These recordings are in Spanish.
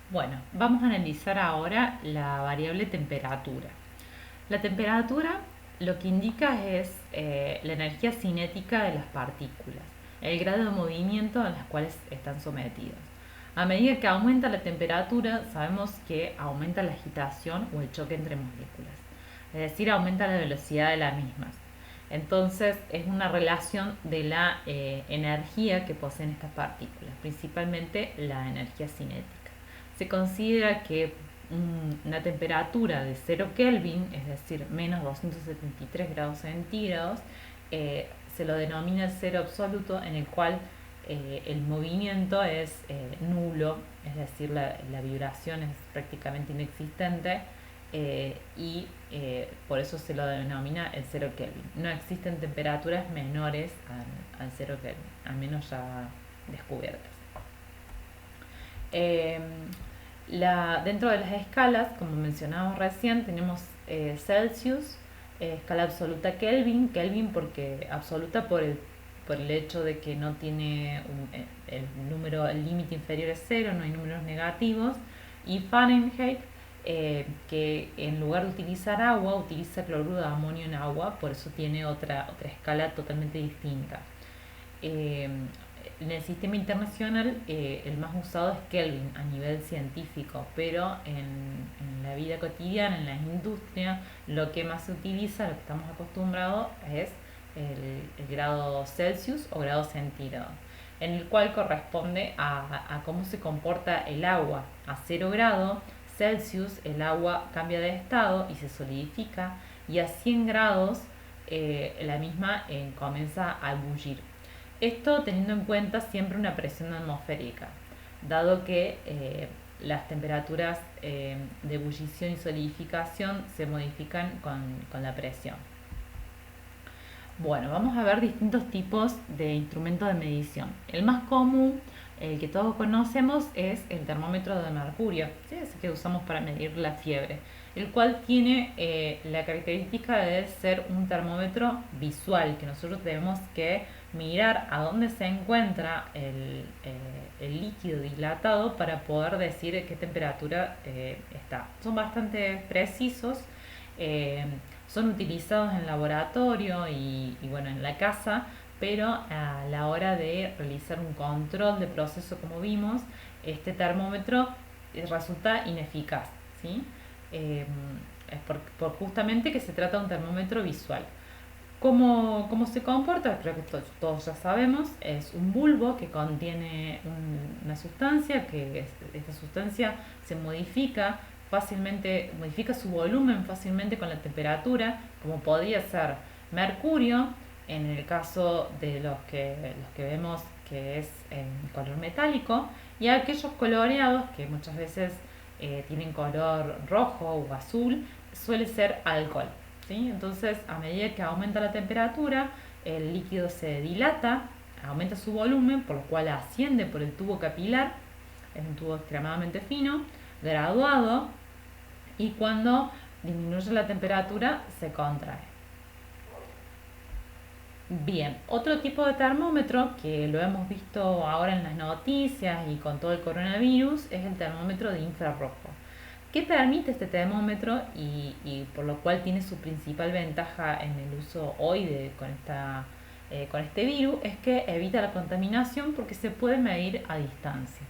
Bueno, vamos a analizar ahora la variable temperatura. La temperatura lo que indica es la energía cinética de las partículas, el grado de movimiento a las cuales están sometidas. A medida que aumenta la temperatura, sabemos que aumenta la agitación o el choque entre moléculas, es decir, aumenta la velocidad de las mismas. Entonces es una relación de la energía que poseen estas partículas, principalmente la energía cinética. Se considera que una temperatura de 0 Kelvin, es decir, menos 273 grados centígrados, se lo denomina el cero absoluto, en el cual el movimiento es nulo, es decir, la vibración es prácticamente inexistente, y por eso se lo denomina el 0 Kelvin. No existen temperaturas menores al 0 Kelvin, al menos ya descubiertas. Eh, Dentro de las escalas, como mencionamos recién, tenemos Celsius, escala absoluta Kelvin, Kelvin porque absoluta por el hecho de que no tiene el límite inferior es cero, no hay números negativos, y Fahrenheit, que en lugar de utilizar agua, utiliza cloruro de amonio en agua, por eso tiene otra escala totalmente distinta. Eh, en el sistema internacional el más usado es Kelvin a nivel científico, pero en la vida cotidiana, en la industria, lo que más se utiliza, lo que estamos acostumbrados es el grado Celsius o grado centígrado, en el cual corresponde a cómo se comporta el agua. A 0 grado Celsius el agua cambia de estado y se solidifica, y a 100 grados la misma comienza a bullir. Esto teniendo en cuenta siempre una presión atmosférica, dado que las temperaturas de ebullición y solidificación se modifican con la presión. Bueno, vamos a ver distintos tipos de instrumentos de medición. El más común, el que todos conocemos, es el termómetro de mercurio, ¿sí? Ese que usamos para medir la fiebre, el cual tiene la característica de ser un termómetro visual, que nosotros tenemos que mirar a dónde se encuentra el líquido dilatado para poder decir qué temperatura está. Son bastante precisos. eh, Son utilizados en laboratorio y bueno, en la casa, pero a la hora de realizar un control de proceso, como vimos, este termómetro resulta ineficaz, ¿sí? Eh, es por justamente que se trata de un termómetro visual. ¿Cómo se comporta? Creo que todos ya sabemos. Es un bulbo que contiene una sustancia, esta sustancia se modifica fácilmente, modifica su volumen fácilmente con la temperatura, como podría ser mercurio, en el caso de los que vemos que es en color metálico, y aquellos coloreados que muchas veces tienen color rojo o azul, suele ser alcohol. ¿Sí? Entonces, a medida que aumenta la temperatura, el líquido se dilata, aumenta su volumen, por lo cual asciende por el tubo capilar, es un tubo extremadamente fino, graduado, y cuando disminuye la temperatura se contrae. Bien, otro tipo de termómetro que lo hemos visto ahora en las noticias y con todo el coronavirus es el termómetro de infrarrojo. ¿Qué permite este termómetro y por lo cual tiene su principal ventaja en el uso hoy con este virus? Es que evita la contaminación porque se puede medir a distancia.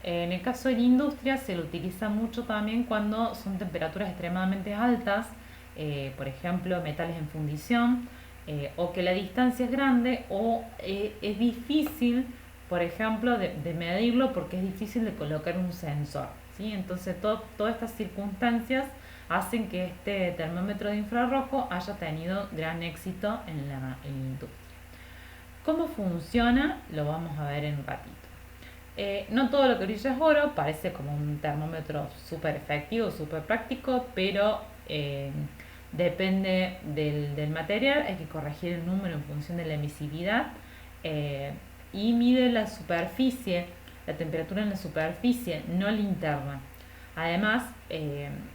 En el caso de la industria se lo utiliza mucho también cuando son temperaturas extremadamente altas, por ejemplo metales en fundición, o que la distancia es grande o es difícil, por ejemplo, de medirlo porque es difícil de colocar un sensor. ¿Sí? Entonces todas estas circunstancias hacen que este termómetro de infrarrojo haya tenido gran éxito en la industria. ¿Cómo funciona? Lo vamos a ver en un ratito. No todo lo que brilla es oro, parece como un termómetro súper efectivo, súper práctico, pero depende del material, hay que corregir el número en función de la emisividad, eh, y mide la superficie, la temperatura en la superficie, no la interna. Además,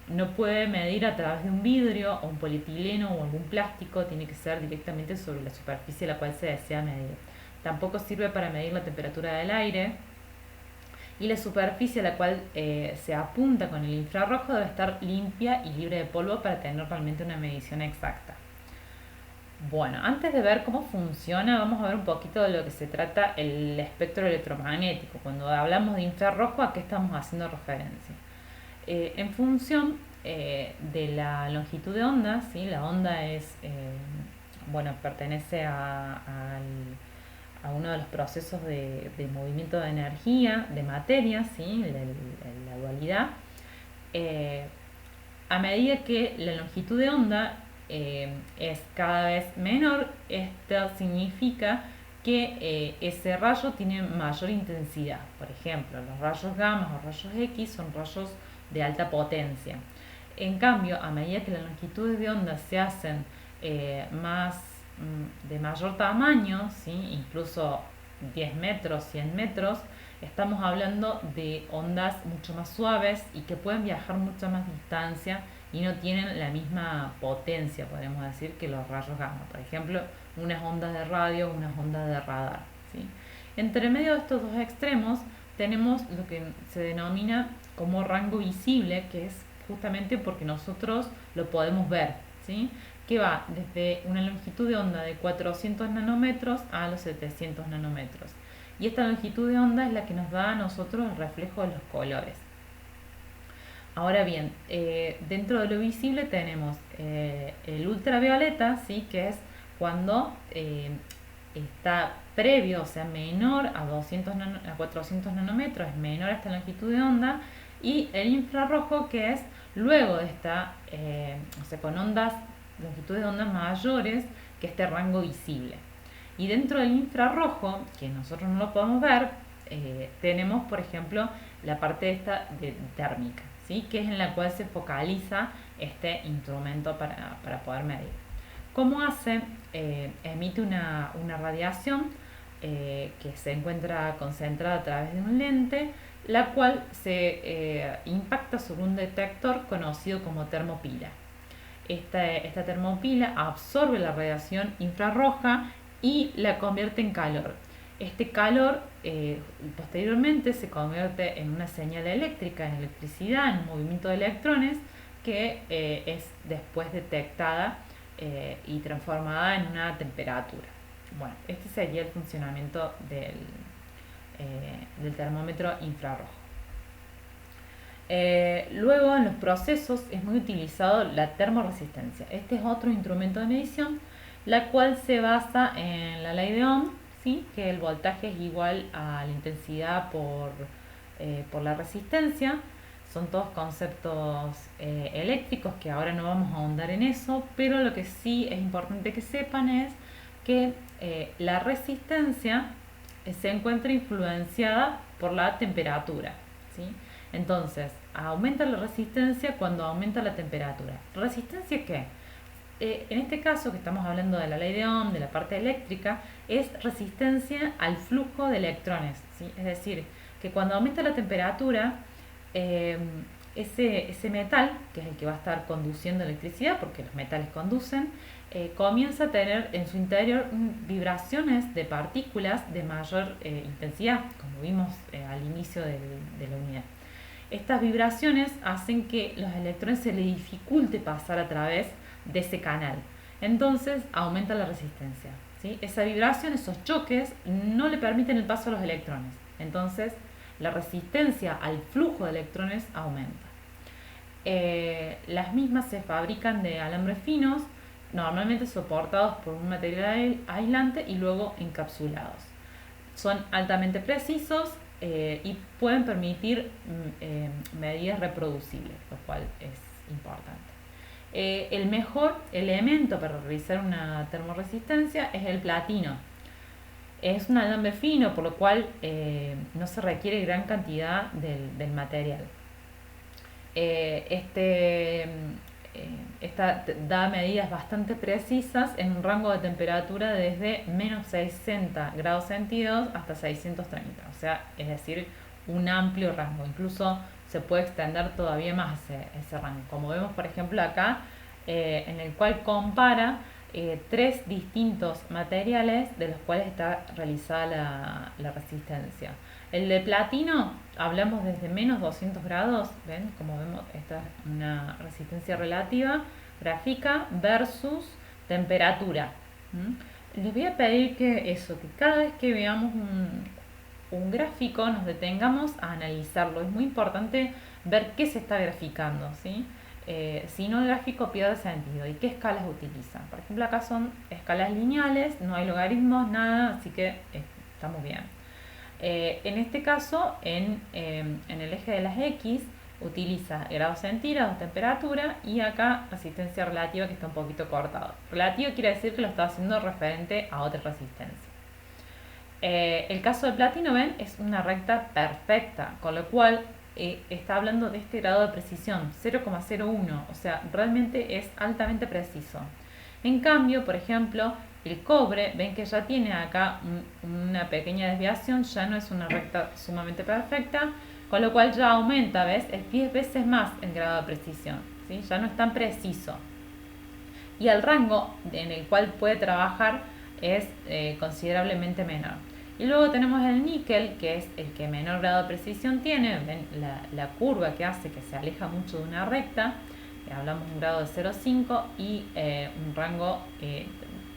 no puede medir a través de un vidrio o un polietileno o algún plástico, tiene que ser directamente sobre la superficie a la cual se desea medir. Tampoco sirve para medir la temperatura del aire, y la superficie a la cual se apunta con el infrarrojo debe estar limpia y libre de polvo para tener realmente una medición exacta. Bueno, antes de ver cómo funciona, vamos a ver un poquito de lo que se trata el espectro electromagnético. Cuando hablamos de infrarrojo, ¿a qué estamos haciendo referencia? En función de la longitud de onda, ¿sí? La onda es, bueno, pertenece a uno de los procesos de movimiento de energía, de materia, ¿sí? La dualidad. Eh, a medida que la longitud de onda es cada vez menor, esto significa que ese rayo tiene mayor intensidad. Por ejemplo, los rayos gamma o rayos X son rayos de alta potencia. En cambio, a medida que las longitudes de onda se hacen de mayor tamaño, ¿sí? Incluso 10 metros, 100 metros, estamos hablando de ondas mucho más suaves y que pueden viajar mucha más distancia y no tienen la misma potencia, podemos decir, que los rayos gamma. Por ejemplo, unas ondas de radio, unas ondas de radar, ¿sí? Entre medio de estos dos extremos tenemos lo que se denomina como rango visible, que es justamente porque nosotros lo podemos ver, ¿sí? Que va desde una longitud de onda de 400 nanómetros a los 700 nanómetros. Y esta longitud de onda es la que nos da a nosotros el reflejo de los colores. Ahora bien, dentro de lo visible tenemos el ultravioleta, ¿sí? Que es cuando está previo, o sea, menor a 400 nanómetros, es menor a esta longitud de onda, y el infrarrojo, que es luego de esta, o sea, con longitudes de onda mayores que este rango visible. Y dentro del infrarrojo, que nosotros no lo podemos ver, tenemos, por ejemplo, la parte esta de térmica, ¿sí? Que es en la cual se focaliza este instrumento para poder medir. ¿Cómo hace? Emite una radiación que se encuentra concentrada a través de un lente, la cual se impacta sobre un detector conocido como termopila. Esta termopila absorbe la radiación infrarroja y la convierte en calor. Este calor posteriormente se convierte en una señal eléctrica, en electricidad, en un movimiento de electrones que es después detectada y transformada en una temperatura. Bueno, este sería el funcionamiento del termómetro infrarrojo. Luego en los procesos es muy utilizado la termoresistencia. Este es otro instrumento de medición, la cual se basa en la ley de Ohm, ¿sí? Que el voltaje es igual a la intensidad por la resistencia. Son todos conceptos eléctricos que ahora no vamos a ahondar en eso, pero lo que sí es importante que sepan es que la resistencia se encuentra influenciada por la temperatura, ¿sí? Entonces, aumenta la resistencia cuando aumenta la temperatura. ¿Resistencia qué? En este caso, que estamos hablando de la ley de Ohm, de la parte eléctrica, es resistencia al flujo de electrones, ¿sí? Es decir, que cuando aumenta la temperatura, ese metal, que es el que va a estar conduciendo electricidad, porque los metales conducen, comienza a tener en su interior vibraciones de partículas de mayor intensidad, como vimos al inicio de la unidad. Estas vibraciones hacen que los electrones se les dificulte pasar a través de ese canal. Entonces aumenta la resistencia, ¿sí? Esa vibración, esos choques, no le permiten el paso a los electrones. Entonces la resistencia al flujo de electrones aumenta. Las mismas se fabrican de alambres finos, normalmente soportados por un material aislante y luego encapsulados. Son altamente precisos y pueden permitir medidas reproducibles, lo cual es importante. El mejor elemento para realizar una termoresistencia es el platino. Es un alambre fino, por lo cual no se requiere gran cantidad del material. Esta da medidas bastante precisas en un rango de temperatura desde menos 60 grados centígrados hasta 630, o sea, es decir, un amplio rango. Incluso se puede extender todavía más ese rango, como vemos por ejemplo acá, en el cual compara tres distintos materiales de los cuales está realizada la resistencia. El de platino, hablamos desde menos 200 grados, ¿ven? Como vemos, esta es una resistencia relativa, gráfica versus temperatura. Les voy a pedir que cada vez que veamos un gráfico nos detengamos a analizarlo. Es muy importante ver qué se está graficando, ¿sí? Si no, el gráfico pierde sentido. ¿Y qué escalas utiliza? Por ejemplo, acá son escalas lineales, no hay logaritmos, nada, así que estamos bien. En este caso, en el eje de las X, utiliza grados centígrados, temperatura, y acá resistencia relativa, que está un poquito cortado. Relativo quiere decir que lo está haciendo referente a otra resistencia. El caso del platino, ven, es una recta perfecta, con lo cual está hablando de este grado de precisión, 0,01, o sea, realmente es altamente preciso. En cambio, por ejemplo, el cobre, ven que ya tiene acá una pequeña desviación, ya no es una recta sumamente perfecta, con lo cual ya aumenta, ¿ves? Es 10 veces más el grado de precisión, ¿sí? Ya no es tan preciso. Y el rango en el cual puede trabajar es considerablemente menor. Y luego tenemos el níquel, que es el que menor grado de precisión tiene. Ven la curva que hace que se aleja mucho de una recta. Hablamos de un grado de 0,5 y un rango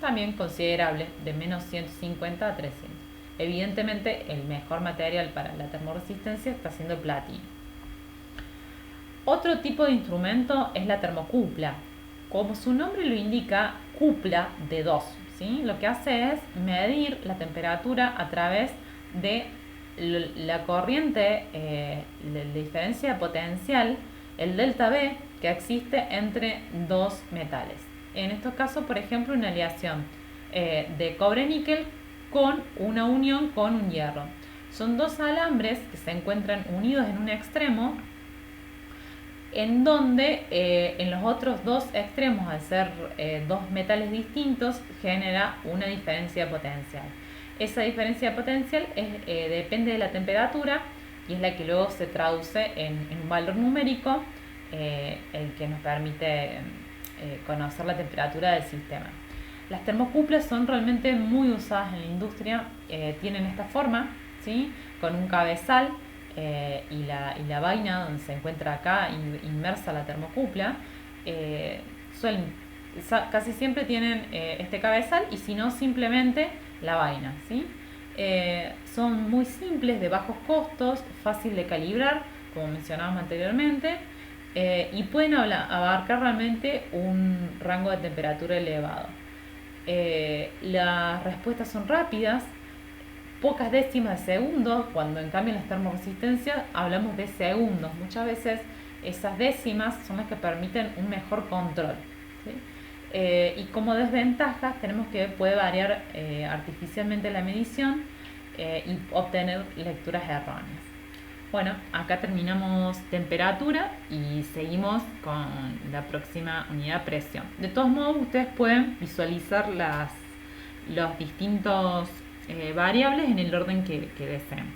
también considerable de menos 150 a 300. Evidentemente el mejor material para la termoresistencia está siendo platino. Otro tipo de instrumento es la termocupla. Como su nombre lo indica, cupla de 2. ¿Sí? Lo que hace es medir la temperatura a través de la corriente, la diferencia potencial, el delta B, que existe entre dos metales. En estos casos, por ejemplo, una aleación de cobre-níquel con una unión con un hierro. Son dos alambres que se encuentran unidos en un extremo, en donde en los otros dos extremos, al ser dos metales distintos, genera una diferencia potencial. Esa diferencia potencial depende de la temperatura y es la que luego se traduce en un valor numérico, el que nos permite conocer la temperatura del sistema. Las termocuplas son realmente muy usadas en la industria, tienen esta forma, ¿sí? Con un cabezal y la vaina donde se encuentra acá inmersa la termocupla. Casi siempre tienen este cabezal, y si no, simplemente la vaina, ¿sí? Son muy simples, de bajos costos, fácil de calibrar, como mencionábamos anteriormente, y pueden abarcar realmente un rango de temperatura elevado. Las respuestas son rápidas, pocas décimas de segundo, cuando en cambio en las termoresistencias hablamos de segundos. Muchas veces esas décimas son las que permiten un mejor control, ¿sí? Y como desventajas tenemos que puede variar artificialmente la medición y obtener lecturas erróneas. Bueno, acá terminamos temperatura y seguimos con la próxima unidad, presión. De todos modos, ustedes pueden visualizar los distintos variables en el orden que deseen.